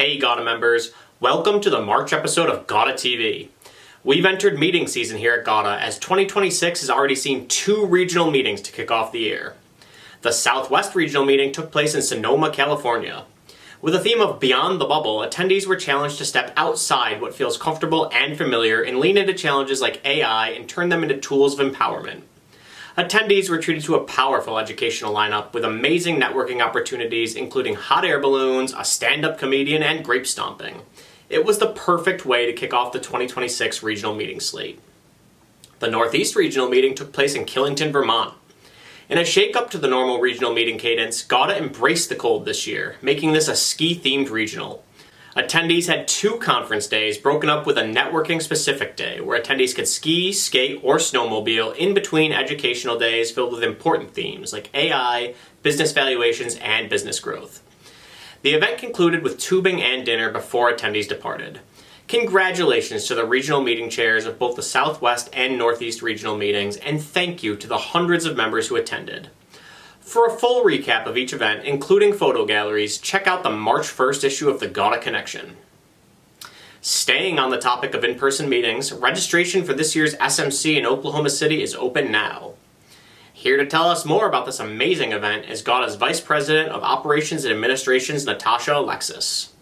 Hey GAWDA members, welcome to the March episode of GAWDA TV. We've entered meeting season here at GAWDA as 2026 has already seen 2 regional meetings to kick off the year. The Southwest Regional Meeting took place in Sonoma, California. With a theme of Beyond the Bubble, attendees were challenged to step outside what feels comfortable and familiar and lean into challenges like AI and turn them into tools of empowerment. Attendees were treated to a powerful educational lineup with amazing networking opportunities including hot air balloons, a stand-up comedian, and grape stomping. It was the perfect way to kick off the 2026 regional meeting slate. The Northeast Regional Meeting took place in Killington, Vermont. In a shake-up to the normal regional meeting cadence, GAWDA embraced the cold this year, making this a ski-themed regional. Attendees had 2 conference days broken up with a networking-specific day where attendees could ski, skate, or snowmobile in between educational days filled with important themes like AI, business valuations, and business growth. The event concluded with tubing and dinner before attendees departed. Congratulations to the regional meeting chairs of both the Southwest and Northeast regional meetings, and thank you to the hundreds of members who attended. For a full recap of each event, including photo galleries, check out the March 1st issue of the GAWDA Connection. Staying on the topic of in-person meetings, registration for this year's SMC in Oklahoma City is open now. Here to tell us more about this amazing event is GAWDA's Vice President of Operations and Administration's Natasha, Alexis.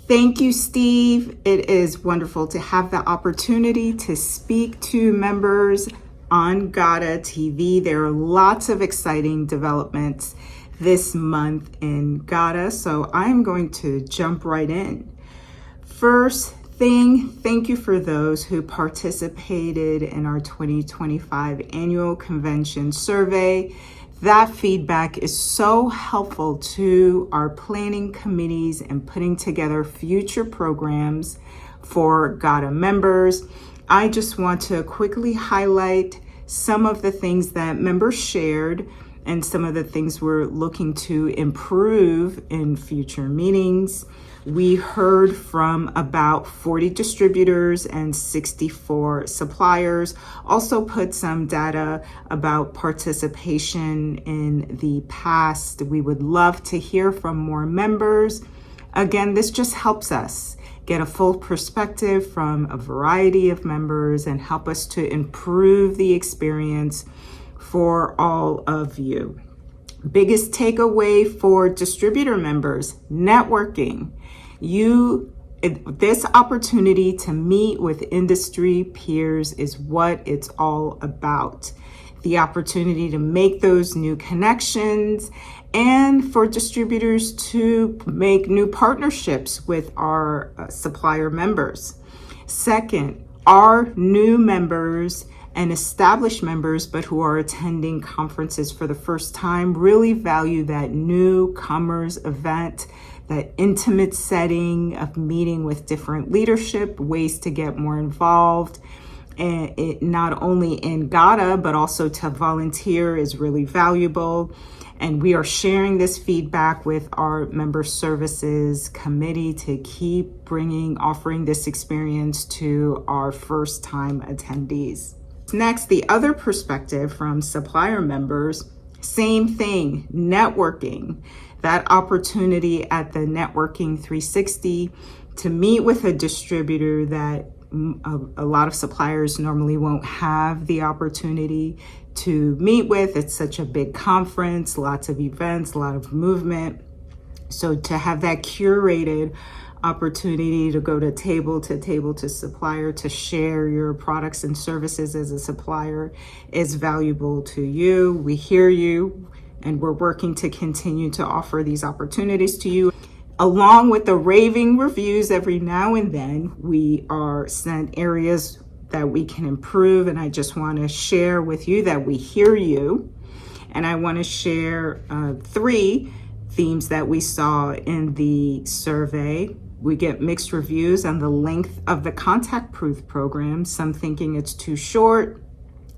Thank you, Steve. It is wonderful to have the opportunity to speak to members on GAWDA TV. There are lots of exciting developments this month in GAWDA, so I'm going to jump right in. First thing, thank you for those who participated in our 2025 annual convention survey. That feedback is so helpful to our planning committees and putting together future programs for GAWDA members. I just want to quickly highlight some of the things that members shared and some of the things we're looking to improve in future meetings. We heard from about 40 distributors and 64 suppliers. Also put some data about participation in the past. We would love to hear from more members. Again, this just helps us get a full perspective from a variety of members and help us to improve the experience for all of you. Biggest takeaway for distributor members, networking. This opportunity to meet with industry peers is what it's all about. The opportunity to make those new connections and for distributors to make new partnerships with our supplier members. Second, our new members and established members, but who are attending conferences for the first time, really value that newcomers event, that intimate setting of meeting with different leadership, ways to get more involved. And it not only in GAWDA, but also to volunteer is really valuable. And we are sharing this feedback with our member services committee to keep offering this experience to our first time attendees. Next, the other perspective from supplier members, same thing, networking. That opportunity at the Networking 360 to meet with a distributor that a lot of suppliers normally won't have the opportunity to meet with. It's such a big conference, lots of events, a lot of movement. So to have that curated opportunity to go to table to supplier to share your products and services as a supplier is valuable to you. We hear you, and we're working to continue to offer these opportunities to you. Along with the raving reviews every now and then, we are sent areas that we can improve, and I just want to share with you that we hear you. And I want to share 3 themes that we saw in the survey. We get mixed reviews on the length of the contact proof program, some thinking it's too short,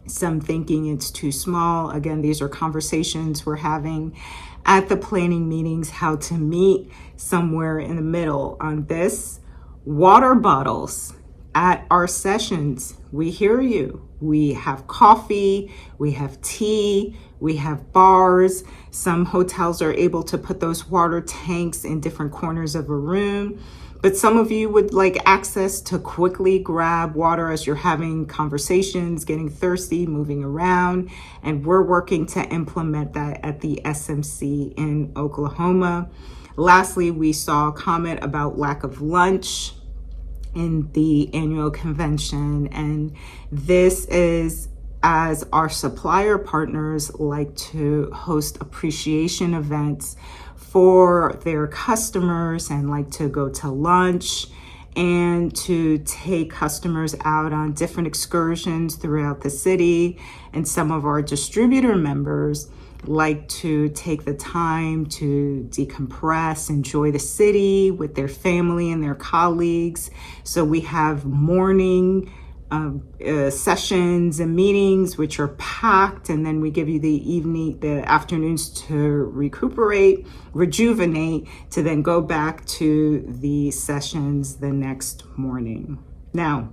some thinking it's too small. Again, these are conversations we're having at the planning meetings, how to meet somewhere in the middle on this. Water bottles. at our sessions. We hear you. We have coffee, we have tea, we have bars. Some hotels are able to put those water tanks in different corners of a room. But some of you would like access to quickly grab water as you're having conversations, getting thirsty, moving around. And we're working to implement that at the SMC in Oklahoma. Lastly, we saw a comment about lack of lunch in the annual convention. And this is as our supplier partners like to host appreciation events for their customers and like to go to lunch and to take customers out on different excursions throughout the city. And some of our distributor members like to take the time to decompress, enjoy the city with their family and their colleagues. So we have morning sessions and meetings which are packed, and then we give you the afternoons to recuperate, rejuvenate, to then go back to the sessions the next morning. Now,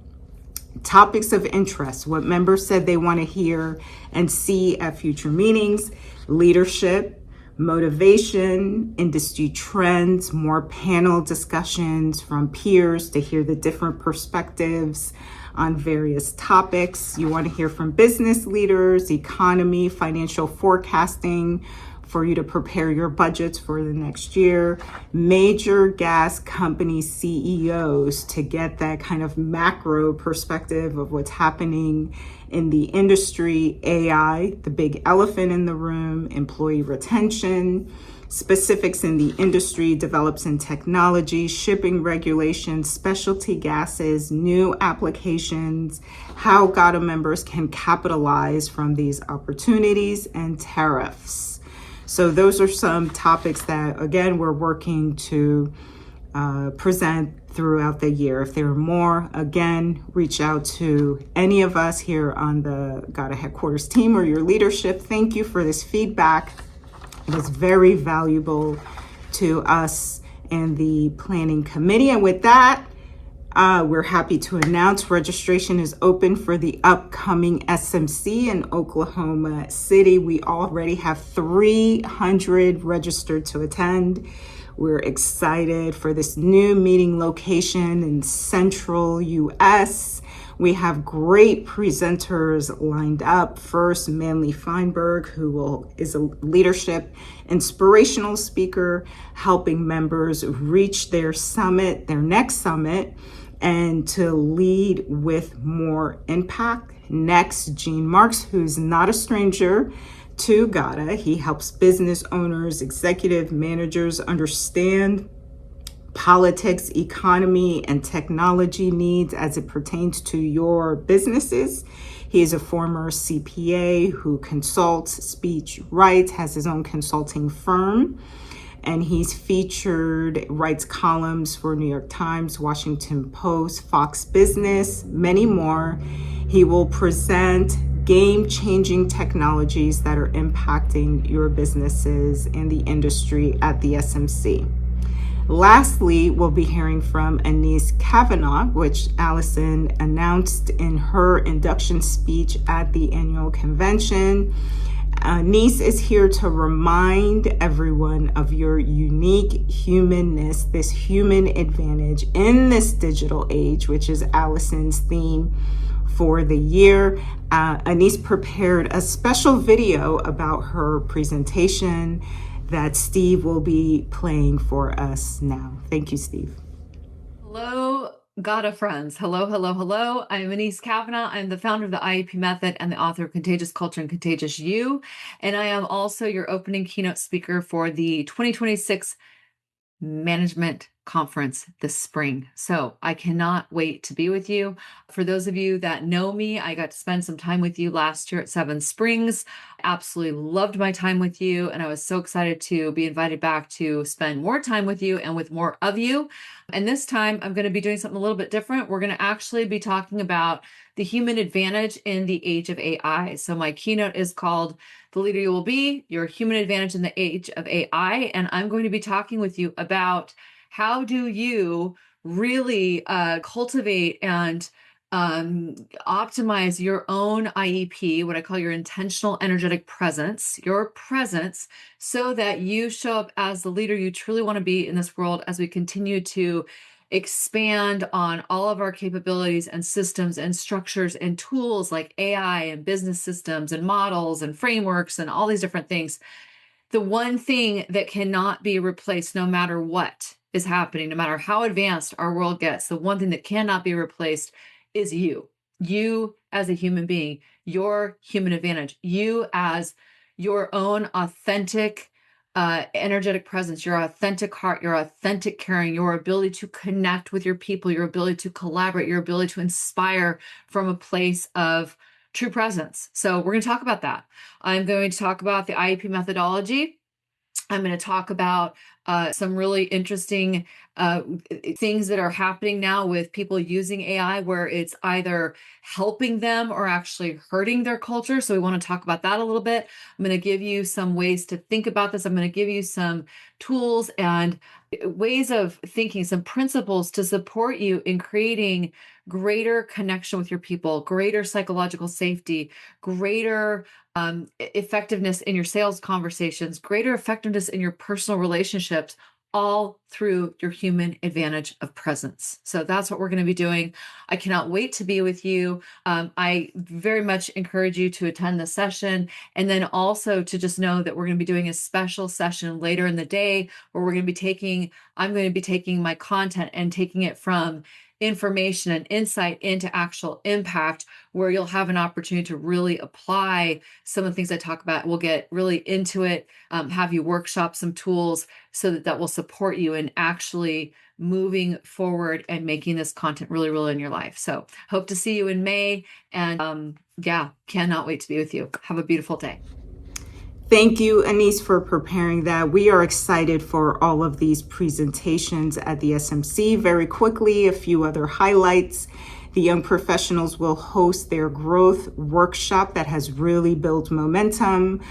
topics of interest, what members said they want to hear and see at future meetings: leadership, motivation, industry trends, more panel discussions from peers to hear the different perspectives on various topics. You want to hear from business leaders, economy, financial forecasting, for you to prepare your budgets for the next year, major gas company CEOs to get that kind of macro perspective of what's happening in the industry, AI, the big elephant in the room, employee retention, specifics in the industry, develops in technology, shipping regulations, specialty gases, new applications, how GAWDA members can capitalize from these opportunities, and tariffs. So those are some topics that, again, we're working to present throughout the year. If there are more, again, reach out to any of us here on the GAWDA headquarters team or your leadership. Thank you for this feedback. It was very valuable to us and the planning committee. And with that, we're happy to announce registration is open for the upcoming SMC in Oklahoma City. We already have 300 registered to attend. We're excited for this new meeting location in Central US. We have great presenters lined up. First, Manly Feinberg, who is a leadership inspirational speaker, helping members reach their summit, their next summit, and to lead with more impact. Next, Gene Marks, who's not a stranger to GAWDA. He helps business owners, executive managers understand politics, economy, and technology needs as it pertains to your businesses. He is a former CPA who consults, speech, writes, has his own consulting firm, and he's featured, writes columns for New York Times, Washington Post, Fox Business, many more. He will present game-changing technologies that are impacting your businesses and the industry at the SMC. Lastly, we'll be hearing from Anese Cavanagh, which Allison announced in her induction speech at the annual convention. Anese is here to remind everyone of your unique humanness, this human advantage in this digital age, which is Allison's theme for the year. Anese prepared a special video about her presentation that Steve will be playing for us now. Thank you, Steve. Hello, GAWDA friends. Hello, hello, hello. I'm Anese Cavanagh. I'm the founder of the IEP Method and the author of Contagious Culture and Contagious You. And I am also your opening keynote speaker for the 2026 Management Conference this spring. So I cannot wait to be with you. For those of you that know me, I got to spend some time with you last year at Seven Springs. Absolutely loved my time with you. And I was so excited to be invited back to spend more time with you and with more of you. And this time I'm going to be doing something a little bit different. We're going to actually be talking about the human advantage in the age of AI. So my keynote is called The Leader You Will Be, Your Human Advantage in the Age of AI. And I'm going to be talking with you about how do you really cultivate and optimize your own IEP, what I call your intentional energetic presence, your presence, so that you show up as the leader you truly want to be in this world as we continue to expand on all of our capabilities and systems and structures and tools like AI and business systems and models and frameworks and all these different things. The one thing that cannot be replaced, no matter what is happening, no matter how advanced our world gets, the one thing that cannot be replaced is you as a human being, your human advantage, you as your own authentic energetic presence, your authentic heart, your authentic caring, your ability to connect with your people, your ability to collaborate, your ability to inspire from a place of true presence. So we're going to talk about that. I'm going to talk about the IEP methodology. I'm going to talk about some really interesting things that are happening now with people using AI, where it's either helping them or actually hurting their culture. So we want to talk about that a little bit. I'm going to give you some ways to think about this. I'm going to give you some tools and ways of thinking, some principles to support you in creating greater connection with your people, greater psychological safety, greater effectiveness in your sales conversations, greater effectiveness in your personal relationships, all through your human advantage of presence. So that's what we're going to be doing. I cannot wait to be with you. I very much encourage you to attend the session, and then also to just know that we're going to be doing a special session later in the day where I'm going to be taking my content and taking it from information and insight into actual impact, where you'll have an opportunity to really apply some of the things I talk about. We'll get really into it, have you workshop some tools so that will support you in actually moving forward and making this content really real in your life. So hope to see you in May, and cannot wait to be with you. Have a beautiful day. Thank you, Anese, for preparing that. We are excited for all of these presentations at the SMC. Very quickly, a few other highlights. The young professionals will host their growth workshop that has really built momentum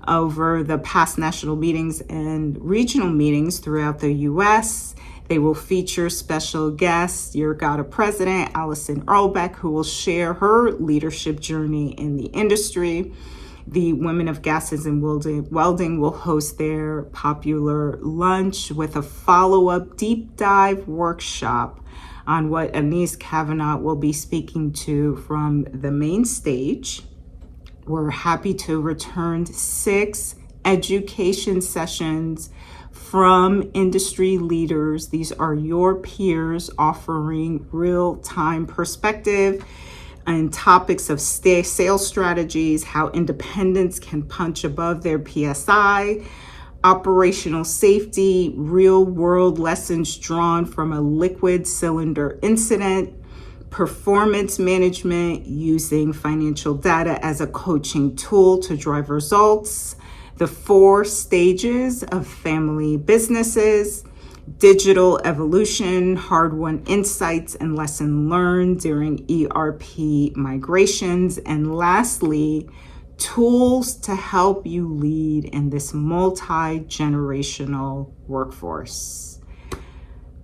over the past national meetings and regional meetings throughout the U.S. They will feature special guests, your GAWDA president, Allison Earlbeck, who will share her leadership journey in the industry. The Women of Gases and Welding will host their popular lunch with a follow-up deep dive workshop on what Anese Cavanagh will be speaking to from the main stage. We're happy to return 6 education sessions from industry leaders. These are your peers offering real-time perspective and topics of sales strategies, how independents can punch above their PSI, operational safety, real-world lessons drawn from a liquid cylinder incident, performance management using financial data as a coaching tool to drive results, the 4 stages of family businesses, digital evolution, hard-won insights and lesson learned during ERP migrations, and lastly, tools to help you lead in this multi-generational workforce.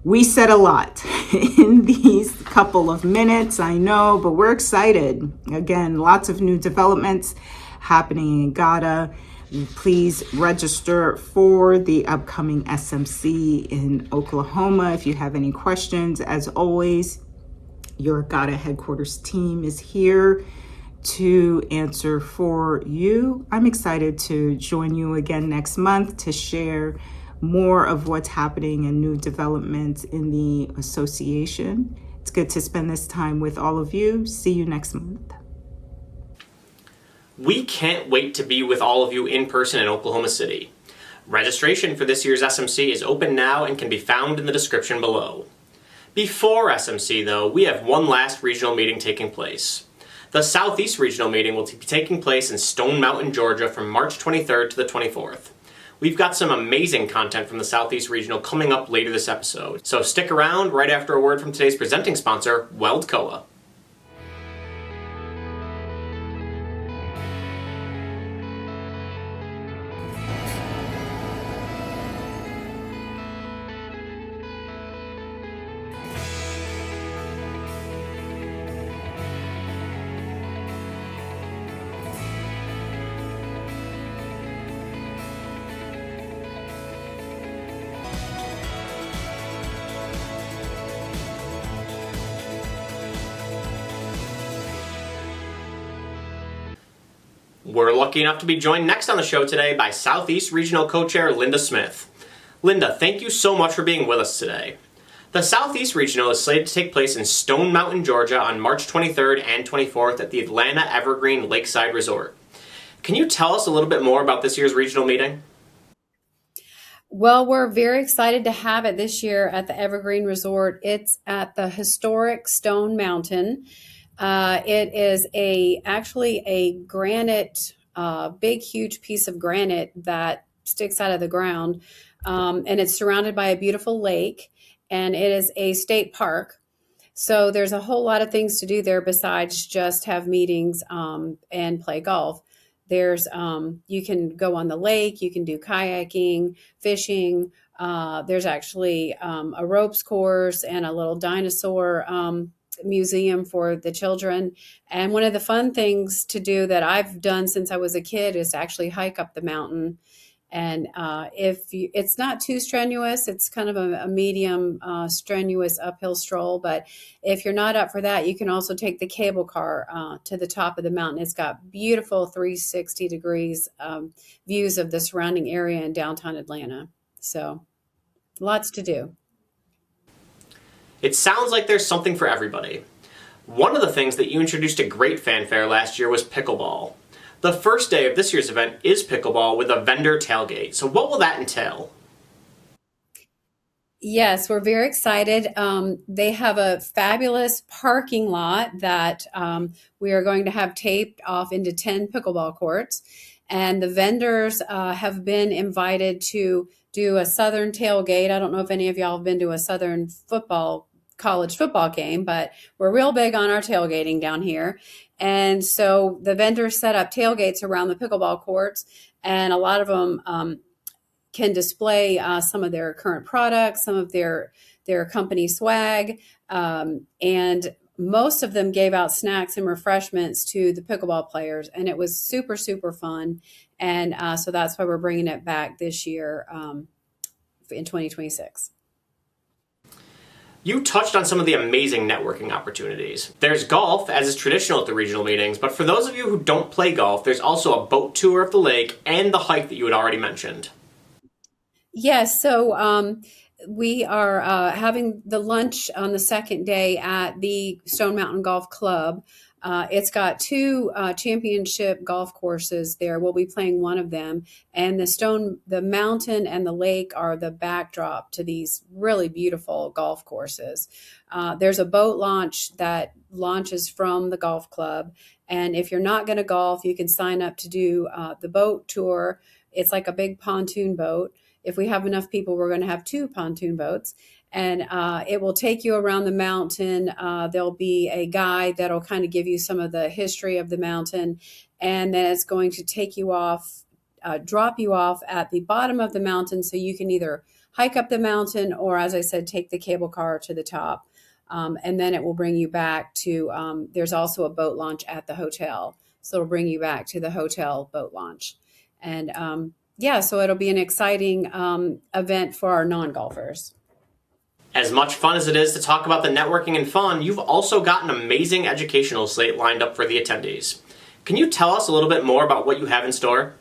We said a lot in these couple of minutes, I know, but we're excited. Again, lots of new developments happening in GAWDA. Please register for the upcoming SMC in Oklahoma. If you have any questions, as always, your GAWDA headquarters team is here to answer for you. I'm excited to join you again next month to share more of what's happening and new developments in the association. It's good to spend this time with all of you. See you next month. We can't wait to be with all of you in person in Oklahoma City. Registration for this year's SMC is open now and can be found in the description below. Before SMC, though, we have one last regional meeting taking place. The Southeast Regional Meeting will be taking place in Stone Mountain, Georgia from March 23rd to the 24th. We've got some amazing content from the Southeast Regional coming up later this episode, so stick around right after a word from today's presenting sponsor, Weldcoa. We're lucky enough to be joined next on the show today by Southeast Regional Co-Chair Linda Smith. Linda, thank you so much for being with us today. The Southeast Regional is slated to take place in Stone Mountain, Georgia on March 23rd and 24th at the Atlanta Evergreen Lakeside Resort. Can you tell us a little bit more about this year's regional meeting? Well, we're very excited to have it this year at the Evergreen Resort. It's at the historic Stone Mountain. It is actually a granite, big, huge piece of granite that sticks out of the ground. And it's surrounded by a beautiful lake, and it is a state park. So there's a whole lot of things to do there besides just have meetings and play golf. There's you can go on the lake, you can do kayaking, fishing. There's actually a ropes course and a little dinosaur museum for the children. And one of the fun things to do that I've done since I was a kid is to actually hike up the mountain. And it's not too strenuous, it's kind of a medium strenuous uphill stroll. But if you're not up for that, you can also take the cable car to the top of the mountain. It's got beautiful 360 degrees views of the surrounding area in downtown Atlanta. So lots to do. It sounds like there's something for everybody. One of the things that you introduced to great fanfare last year was pickleball. The first day of this year's event is pickleball with a vendor tailgate. So what will that entail? Yes, we're very excited. They have a fabulous parking lot that we are going to have taped off into 10 pickleball courts. And the vendors have been invited to do a Southern tailgate. I don't know if any of y'all have been to a Southern college football game, but we're real big on our tailgating down here. And so the vendors set up tailgates around the pickleball courts, and a lot of them can display some of their current products, some of their company swag, and most of them gave out snacks and refreshments to the pickleball players, and it was super, super fun. And so that's why we're bringing it back this year in 2026. You touched on some of the amazing networking opportunities. There's golf, as is traditional at the regional meetings, but for those of you who don't play golf, there's also a boat tour of the lake and the hike that you had already mentioned. Yes, so we are having the lunch on the second day at the Stone Mountain Golf Club. It's got two championship golf courses there. We'll be playing one of them. And the mountain and the lake are the backdrop to these really beautiful golf courses. There's a boat launch that launches from the golf club. And if you're not going to golf, you can sign up to do the boat tour. It's like a big pontoon boat. If we have enough people, we're going to have 2 pontoon boats. And it will take you around the mountain. There'll be a guide that'll kind of give you some of the history of the mountain. And then it's going to take you off, drop you off at the bottom of the mountain. So you can either hike up the mountain or, as I said, take the cable car to the top. And then it will bring you back to, there's also a boat launch at the hotel. So it'll bring you back to the hotel boat launch. And so it'll be an exciting event for our non-golfers. As much fun as it is to talk about the networking and fun, you've also got an amazing educational slate lined up for the attendees. Can you tell us a little bit more about what you have in store?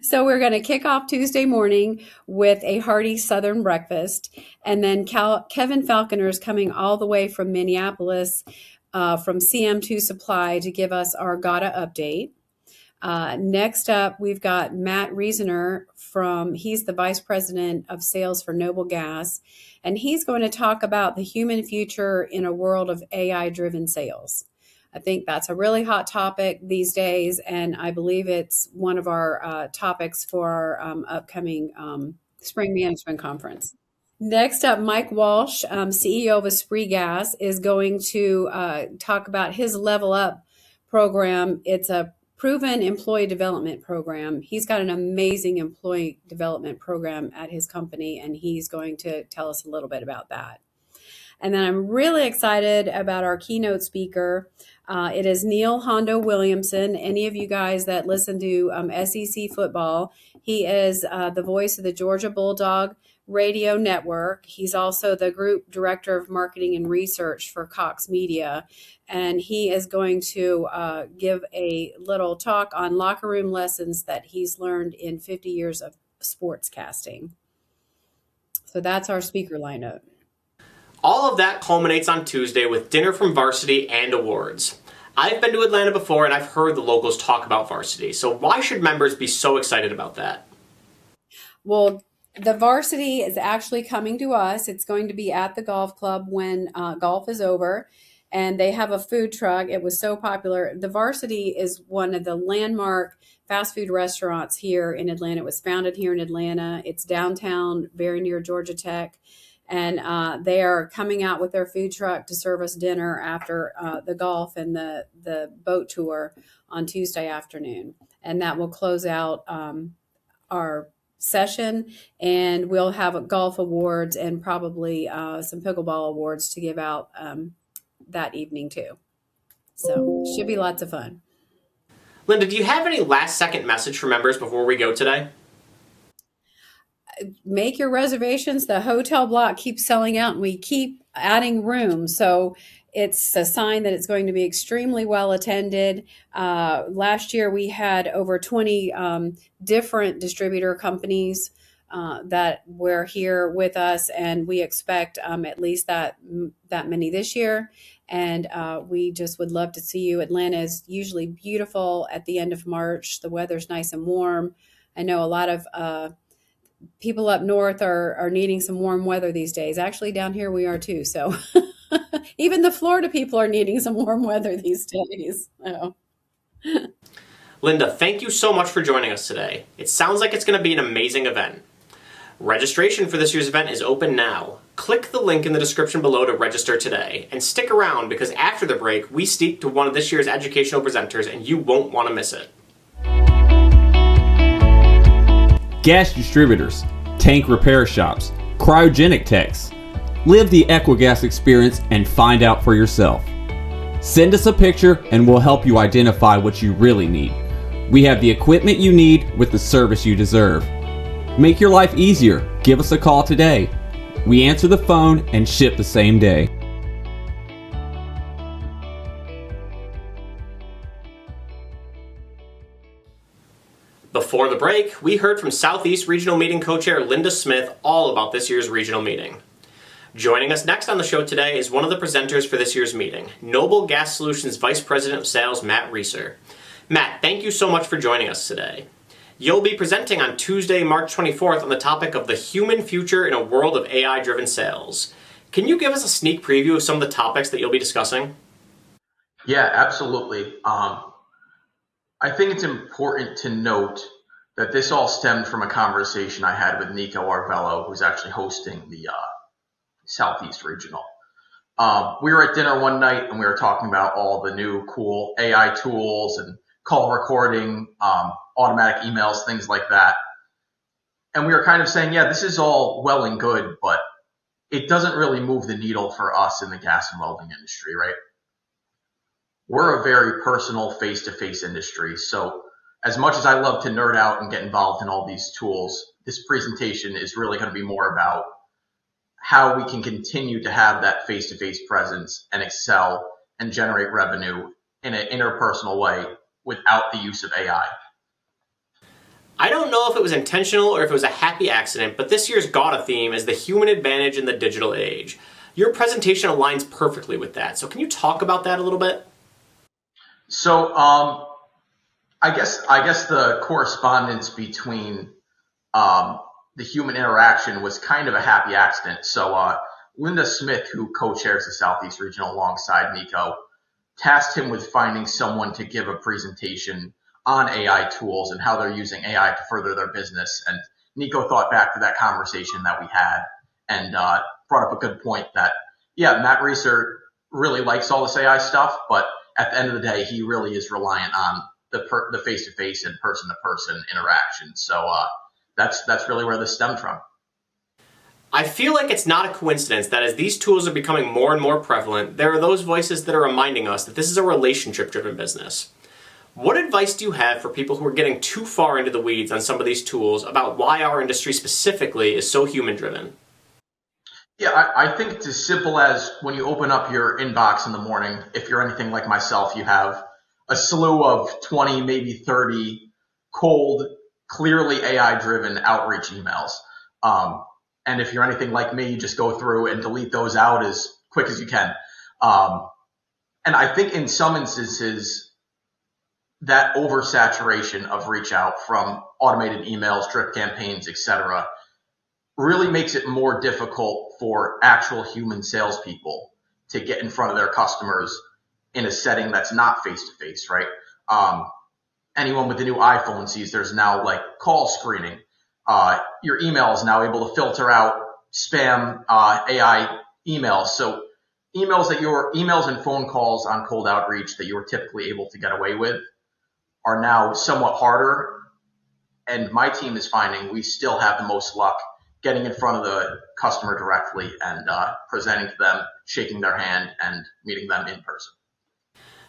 So we're going to kick off Tuesday morning with a hearty Southern breakfast. And then Kevin Falconer is coming all the way from Minneapolis from CM2 Supply to give us our GAWDA update. Next up, we've got Matt Reasor he's the Vice President of Sales for Noble Gas, and he's going to talk about the human future in a world of AI-driven sales. I think that's a really hot topic these days, and I believe it's one of our topics for our upcoming Spring Management Conference. Next up, Mike Walsh, CEO of Esprit Gas, is going to talk about his Level Up program. It's a proven employee development program. He's got an amazing employee development program at his company, and he's going to tell us a little bit about that. And then I'm really excited about our keynote speaker. It is Neil Hondo Williamson. Any of you guys that listen to SEC football, he is the voice of the Georgia Bulldog Radio Network. He's also the group director of marketing and research for Cox Media. And he is going to give a little talk on locker room lessons that he's learned in 50 years of sportscasting. So that's our speaker lineup. All of that culminates on Tuesday with dinner from Varsity and awards. I've been to Atlanta before and I've heard the locals talk about Varsity, so why should members be so excited about that? Well, the Varsity is actually coming to us. It's going to be at the golf club when golf is over, and they have a food truck. It was so popular. The Varsity is one of the landmark fast food restaurants here in Atlanta. It was founded here in Atlanta. It's downtown, very near Georgia Tech. And they are coming out with their food truck to serve us dinner after the golf and the boat tour on Tuesday afternoon. And that will close out our session. And we'll have golf awards and probably some pickleball awards to give out that evening too. So it should be lots of fun. Linda, do you have any last second message for members before we go today? Make your reservations. The hotel block keeps selling out and we keep adding rooms. So it's a sign that it's going to be extremely well attended. Last year we had over 20 different distributor companies that were here with us, and we expect at least that many this year. And we just would love to see you. Atlanta is usually beautiful at the end of March. The weather's nice and warm. I know a lot of people up north are needing some warm weather these days. Actually, down here we are too. So even the Florida people are needing some warm weather these days. So. Linda, thank you so much for joining us today. It sounds like it's going to be an amazing event. Registration for this year's event is open now. Click the link in the description below to register today, and stick around because after the break, we speak to one of this year's educational presenters and you won't want to miss it. Gas distributors, tank repair shops, cryogenic techs. Live the Equigas experience and find out for yourself. Send us a picture and we'll help you identify what you really need. We have the equipment you need with the service you deserve. Make your life easier. Give us a call today. We answer the phone and ship the same day. Before the break, we heard from Southeast Regional Meeting Co-Chair Linda Smith all about this year's regional meeting. Joining us next on the show today is one of the presenters for this year's meeting, Noble Gas Solutions Vice President of Sales, Matt Reasor. Matt, thank you so much for joining us today. You'll be presenting on Tuesday, March 24th on the topic of the human future in a world of AI-driven sales. Can you give us a sneak preview of some of the topics that you'll be discussing? Yeah, absolutely. I think it's important to note that this all stemmed from a conversation I had with Nico Arvello, who's actually hosting the Southeast Regional. We were at dinner one night and we were talking about all the new cool AI tools and call recording, automatic emails, things like that. And we were kind of saying, yeah, this is all well and good, but it doesn't really move the needle for us in the gas and welding industry, right? We're a very personal face-to-face industry. So as much as I love to nerd out and get involved in all these tools, this presentation is really going to be more about how we can continue to have that face-to-face presence and excel and generate revenue in an interpersonal way without the use of AI. I don't know if it was intentional or if it was a happy accident, but this year's GAWDA theme is the human advantage in the digital age. Your presentation aligns perfectly with that. So can you talk about that a little bit? So I guess the correspondence between the human interaction was kind of a happy accident. So Linda Smith, who co-chairs the Southeast Regional alongside Nico, tasked him with finding someone to give a presentation on AI tools and how they're using AI to further their business. And Nico thought back to that conversation that we had and brought up a good point that, yeah, Matt Reasor really likes all this AI stuff, but at the end of the day, he really is reliant on the face-to-face and person-to-person interaction. So that's really where this stemmed from. I feel like it's not a coincidence that as these tools are becoming more and more prevalent, there are those voices that are reminding us that this is a relationship-driven business. What advice do you have for people who are getting too far into the weeds on some of these tools about why our industry specifically is so human-driven? Yeah, I think it's as simple as when you open up your inbox in the morning, if you're anything like myself, you have a slew of 20, maybe 30 cold, clearly AI-driven outreach emails. And if you're anything like me, you just go through and delete those out as quick as you can. And I think in some instances, that oversaturation of reach out from automated emails, drip campaigns, etc., really makes it more difficult for actual human salespeople to get in front of their customers in a setting that's not face-to-face, right? Anyone with the new iPhone sees there's now like call screening. Your email is now able to filter out spam AI emails. So emails and phone calls on cold outreach that you were typically able to get away with are now somewhat harder. And my team is finding we still have the most luck getting in front of the customer directly and presenting to them, shaking their hand, and meeting them in person.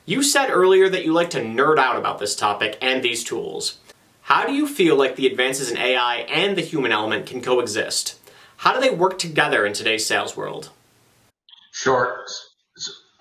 You said earlier that you like to nerd out about this topic and these tools. How do you feel like the advances in AI and the human element can coexist? How do they work together in today's sales world? Sure.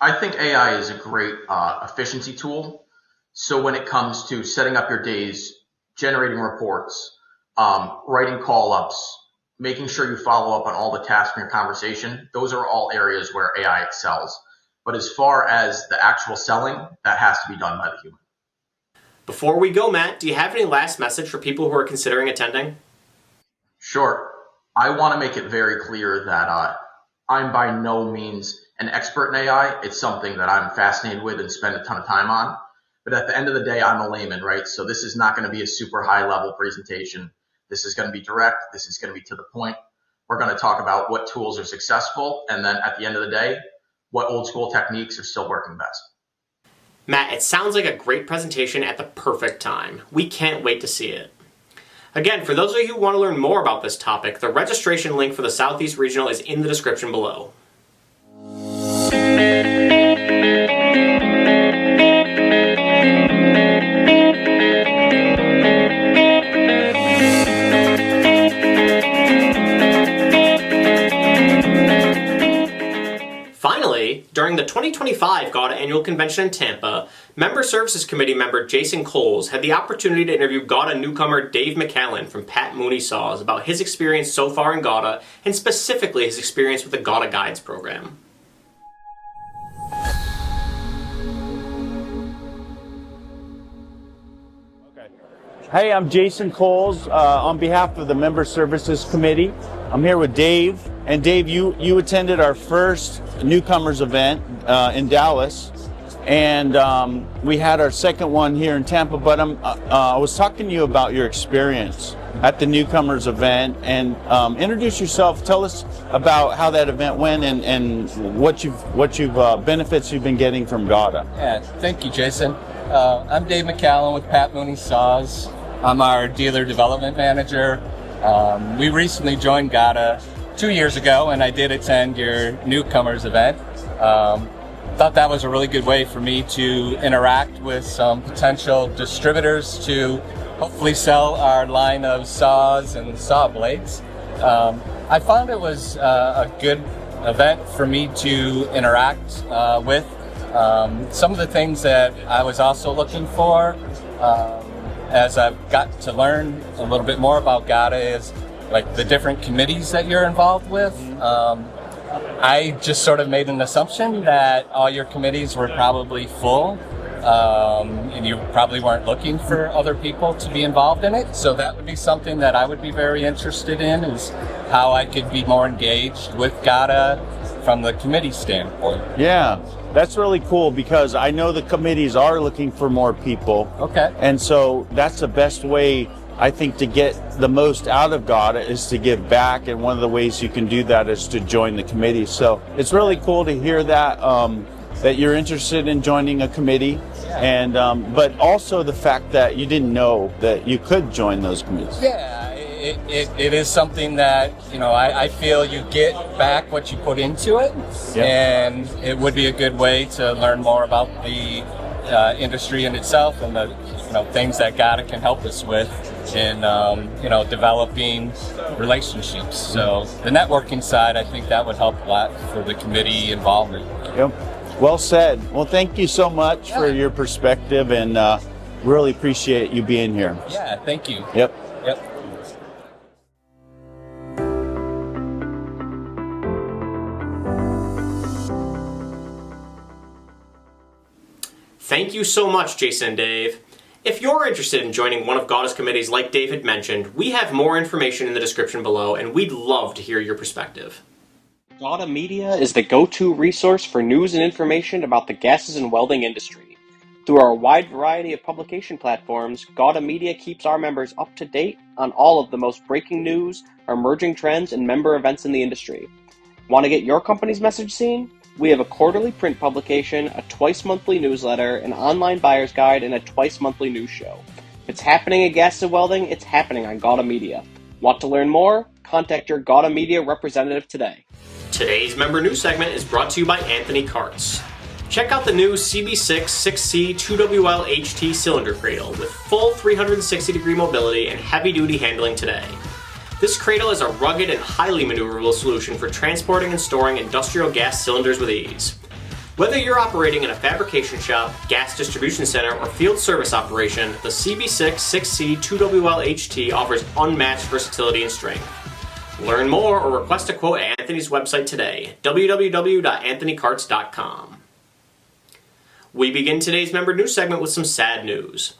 I think AI is a great efficiency tool. So when it comes to setting up your days, generating reports, writing call-ups, making sure you follow up on all the tasks in your conversation, those are all areas where AI excels. But as far as the actual selling, that has to be done by the human. Before we go, Matt, do you have any last message for people who are considering attending? Sure. I want to make it very clear that I'm by no means an expert in AI. It's something that I'm fascinated with and spend a ton of time on. But at the end of the day, I'm a layman, right? So this is not going to be a super high-level presentation. This is going to be direct. This is going to be to the point. We're going to talk about what tools are successful, and then at the end of the day, what old school techniques are still working best. Matt, it sounds like a great presentation at the perfect time. We can't wait to see it. Again, for those of you who want to learn more about this topic, the registration link for the Southeast Regional is in the description below. Finally, during the 2025 GAWDA Annual Convention in Tampa, Member Services Committee member Jason Cowles had the opportunity to interview GAWDA newcomer Dave McCallen from Pat Mooney Saws about his experience so far in GAWDA, and specifically his experience with the GAWDA Guides program. Hey, I'm Jason Cowles on behalf of the Member Services Committee. I'm here with Dave. And Dave, you attended our first newcomers event in Dallas, and we had our second one here in Tampa. But I was talking to you about your experience at the newcomers event, and introduce yourself. Tell us about how that event went and what you've benefits you've been getting from GAWDA. Yeah, thank you, Jason. I'm Dave McCallen with Pat Mooney Saws. I'm our dealer development manager. We recently joined GAWDA 2 years ago, and I did attend your newcomers event. Thought that was a really good way for me to interact with some potential distributors to hopefully sell our line of saws and saw blades. I found it was a good event for me to interact with. Some of the things that I was also looking for as I've got to learn a little bit more about GAWDA is like the different committees that you're involved with. I just sort of made an assumption that all your committees were probably full, and you probably weren't looking for other people to be involved in it. So that would be something that I would be very interested in, is how I could be more engaged with GAWDA from the committee standpoint. Yeah, that's really cool because I know the committees are looking for more people. Okay. And so that's the best way, I think, to get the most out of GAWDA is to give back, and one of the ways you can do that is to join the committee. So it's really cool to hear that that you're interested in joining a committee, and but also the fact that you didn't know that you could join those committees. Yeah, it is something that, I feel you get back what you put into it. Yep. And it would be a good way to learn more about the industry in itself and the things that GAWDA can help us with in developing relationships. So the networking side, I think that would help a lot for the committee involvement. Yep. Well said. Well, thank you so much for your perspective, and really appreciate you being here. Yeah, thank you. Yep. Thank you so much, Jason and Dave. If you're interested in joining one of GAWDA's committees like Dave had mentioned, we have more information in the description below, and we'd love to hear your perspective. GAWDA Media is the go-to resource for news and information about the gases and welding industry. Through our wide variety of publication platforms, GAWDA Media keeps our members up to date on all of the most breaking news, emerging trends, and member events in the industry. Want to get your company's message seen? We have a quarterly print publication, a twice-monthly newsletter, an online buyer's guide, and a twice-monthly news show. If it's happening in gases and welding, it's happening on GAWDA Media. Want to learn more? Contact your GAWDA Media representative today. Today's member news segment is brought to you by Anthony Carts. Check out the new CB6 6C 2WL HT cylinder cradle with full 360-degree mobility and heavy-duty handling today. This cradle is a rugged and highly maneuverable solution for transporting and storing industrial gas cylinders with ease. Whether you're operating in a fabrication shop, gas distribution center, or field service operation, the CB6 6C 2WL HT offers unmatched versatility and strength. Learn more or request a quote at Anthony's website today, www.anthonycarts.com. We begin today's member news segment with some sad news.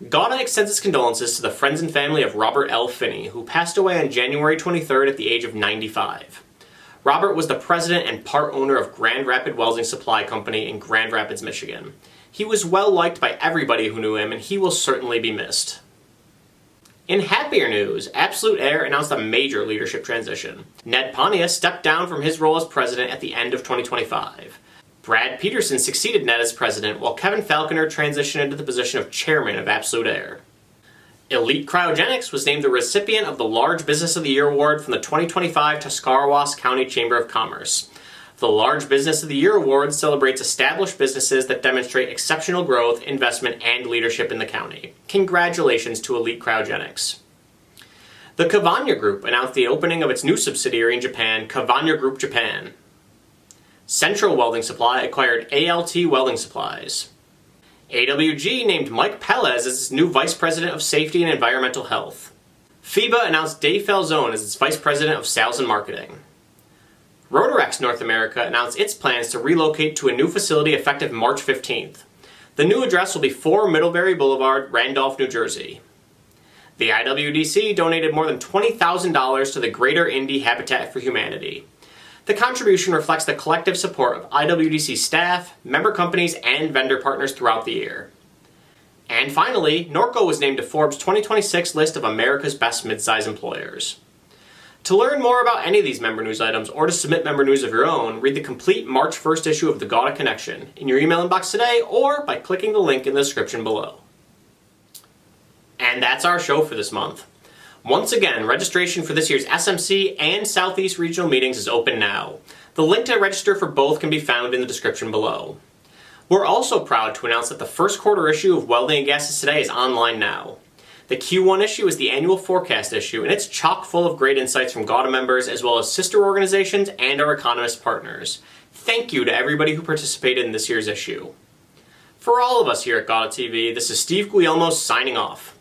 GAWDA extends its condolences to the friends and family of Robert L. Finney, who passed away on January 23rd at the age of 95. Robert was the president and part owner of Grand Rapids Welding Supply Company in Grand Rapids, Michigan. He was well liked by everybody who knew him, and he will certainly be missed. In happier news, Absolute Air announced a major leadership transition. Ned Pontius stepped down from his role as president at the end of 2025. Brad Peterson succeeded Ned as president, while Kevin Falconer transitioned into the position of chairman of Absolute Air. Elite Cryogenics was named the recipient of the Large Business of the Year Award from the 2025 Tuscarawas County Chamber of Commerce. The Large Business of the Year Award celebrates established businesses that demonstrate exceptional growth, investment, and leadership in the county. Congratulations to Elite Cryogenics. The Cavagna Group announced the opening of its new subsidiary in Japan, Cavagna Group Japan. Central Welding Supply acquired ALT Welding Supplies. AWG named Mike Pelez as its new Vice President of Safety and Environmental Health. FIBA announced Dave Falzone as its Vice President of Sales and Marketing. Rotorex North America announced its plans to relocate to a new facility effective March 15th. The new address will be 4 Middlebury Boulevard, Randolph, New Jersey. The IWDC donated more than $20,000 to the Greater Indy Habitat for Humanity. The contribution reflects the collective support of IWDC staff, member companies, and vendor partners throughout the year. And finally, Norco was named to Forbes' 2026 list of America's Best Midsize Employers. To learn more about any of these member news items or to submit member news of your own, read the complete March 1st issue of the GAWDA Connection in your email inbox today or by clicking the link in the description below. And that's our show for this month. Once again, registration for this year's SMC and Southeast Regional meetings is open now. The link to register for both can be found in the description below. We're also proud to announce that the first quarter issue of Welding and Gases Today is online now. The Q1 issue is the annual forecast issue, and it's chock full of great insights from GAWDA members as well as sister organizations and our economist partners. Thank you to everybody who participated in this year's issue. For all of us here at GAWDA TV, this is Steve Guillermo signing off.